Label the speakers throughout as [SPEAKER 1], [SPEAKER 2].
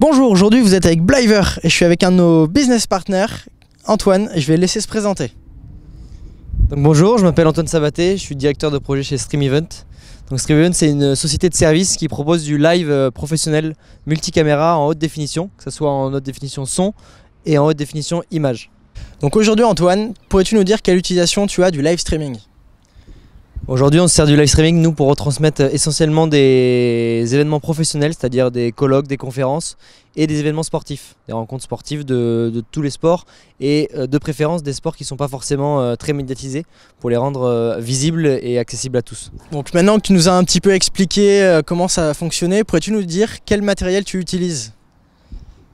[SPEAKER 1] Bonjour, aujourd'hui vous êtes avec Bliver et je suis avec un de nos business partners, Antoine, et je vais le laisser se présenter.
[SPEAKER 2] Donc bonjour, je m'appelle Antoine Sabaté, je suis directeur de projet chez Stream Event. Donc Stream Event, c'est une société de services qui propose du live professionnel multicaméra en haute définition, que ce soit en haute définition son et en haute définition image.
[SPEAKER 1] Donc aujourd'hui Antoine, pourrais-tu nous dire quelle utilisation tu as du live streaming?
[SPEAKER 2] Aujourd'hui on se sert du live streaming nous pour retransmettre essentiellement des événements professionnels, c'est-à-dire des colloques, des conférences et des événements sportifs, des rencontres sportives de tous les sports et de préférence des sports qui ne sont pas forcément très médiatisés pour les rendre visibles et accessibles à tous.
[SPEAKER 1] Donc maintenant que tu nous as un petit peu expliqué comment ça va fonctionner, pourrais-tu nous dire quel matériel tu utilises?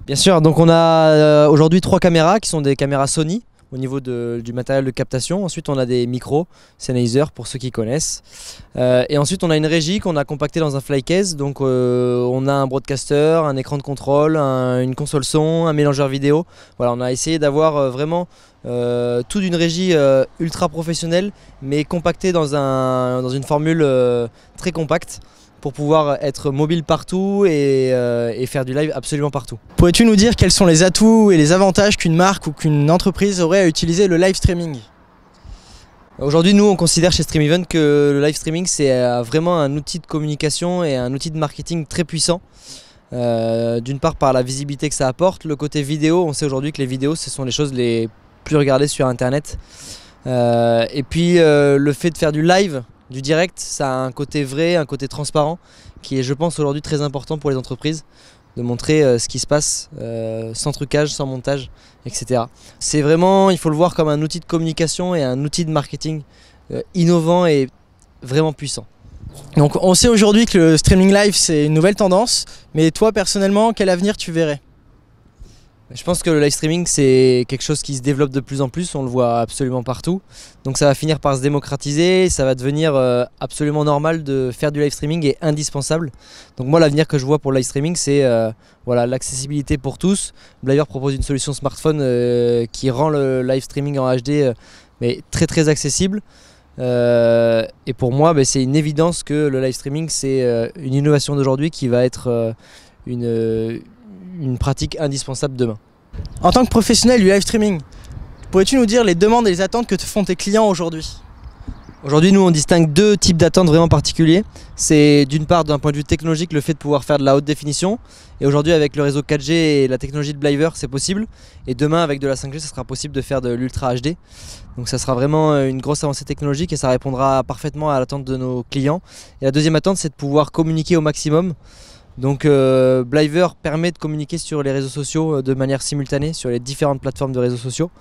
[SPEAKER 2] Bien sûr, donc on a aujourd'hui 3 caméras qui sont des caméras Sony au niveau du matériel de captation. Ensuite on a des micros Sennheiser pour ceux qui connaissent, et ensuite on a une régie qu'on a compactée dans un flycase. Donc on a un broadcaster, un écran de contrôle, une console son, un mélangeur vidéo. Voilà, on a essayé d'avoir vraiment tout d'une régie ultra professionnelle mais compactée dans une formule très compacte pour pouvoir être mobile partout et faire du live absolument partout.
[SPEAKER 1] Pourrais-tu nous dire quels sont les atouts et les avantages qu'une marque ou qu'une entreprise aurait à utiliser le live streaming?
[SPEAKER 2] Aujourd'hui, nous, on considère chez Stream Event que le live streaming, c'est vraiment un outil de communication et un outil de marketing très puissant. D'une part, par la visibilité que ça apporte. Le côté vidéo, on sait aujourd'hui que les vidéos, ce sont les choses les plus regardées sur Internet. Et puis, le fait de faire du live, du direct, ça a un côté vrai, un côté transparent qui est, je pense, aujourd'hui très important pour les entreprises, de montrer ce qui se passe sans trucage, sans montage, etc. C'est vraiment, il faut le voir comme un outil de communication et un outil de marketing innovant et vraiment puissant.
[SPEAKER 1] Donc on sait aujourd'hui que le streaming live c'est une nouvelle tendance, mais toi personnellement, quel avenir tu verrais?
[SPEAKER 2] Je pense que le live streaming c'est quelque chose qui se développe de plus en plus, on le voit absolument partout. Donc ça va finir par se démocratiser, ça va devenir absolument normal de faire du live streaming et indispensable. Donc moi l'avenir que je vois pour le live streaming c'est voilà, l'accessibilité pour tous. Bliver propose une solution smartphone qui rend le live streaming en HD mais très accessible. Et pour moi c'est une évidence que le live streaming c'est une innovation d'aujourd'hui qui va être une pratique indispensable demain.
[SPEAKER 1] En tant que professionnel du live streaming, pourrais-tu nous dire les demandes et les attentes que te font tes clients aujourd'hui?
[SPEAKER 2] Aujourd'hui, nous on distingue 2 types d'attentes vraiment particuliers. C'est d'une part d'un point de vue technologique le fait de pouvoir faire de la haute définition. Et aujourd'hui avec le réseau 4G et la technologie de Bliver c'est possible. Et demain avec de la 5G ça sera possible de faire de l'Ultra HD. Donc ça sera vraiment une grosse avancée technologique et ça répondra parfaitement à l'attente de nos clients. Et la deuxième attente c'est de pouvoir communiquer au maximum. Donc Bliver permet de communiquer sur les réseaux sociaux de manière simultanée sur les différentes plateformes de réseaux sociaux.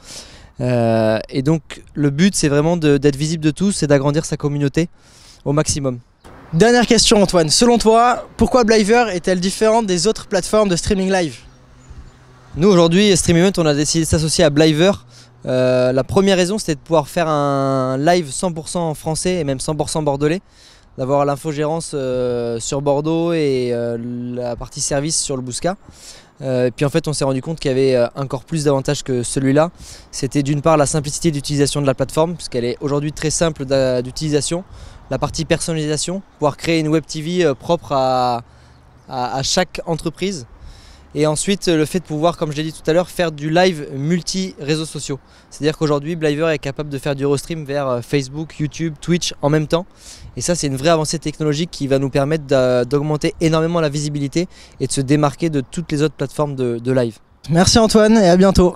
[SPEAKER 2] Et donc le but c'est vraiment d'être visible de tous et d'agrandir sa communauté au maximum.
[SPEAKER 1] Dernière question Antoine, selon toi, pourquoi Bliver est-elle différente des autres plateformes de streaming live?
[SPEAKER 2] Nous aujourd'hui, Stream Event, on a décidé de s'associer à Bliver. La première raison c'était de pouvoir faire un live 100% en français et même 100% bordelais, d'avoir l'infogérance sur Bordeaux et la partie service sur le Bouscat. Puis en fait on s'est rendu compte qu'il y avait encore plus d'avantages que celui-là. C'était d'une part la simplicité d'utilisation de la plateforme, puisqu'elle est aujourd'hui très simple d'utilisation. La partie personnalisation, pouvoir créer une web TV propre à chaque entreprise. Et ensuite le fait de pouvoir, comme je l'ai dit tout à l'heure, faire du live multi-réseaux sociaux. C'est-à-dire qu'aujourd'hui Bliver est capable de faire du restream vers Facebook, YouTube, Twitch en même temps. Et ça c'est une vraie avancée technologique qui va nous permettre d'augmenter énormément la visibilité et de se démarquer de toutes les autres plateformes de live.
[SPEAKER 1] Merci Antoine et à bientôt.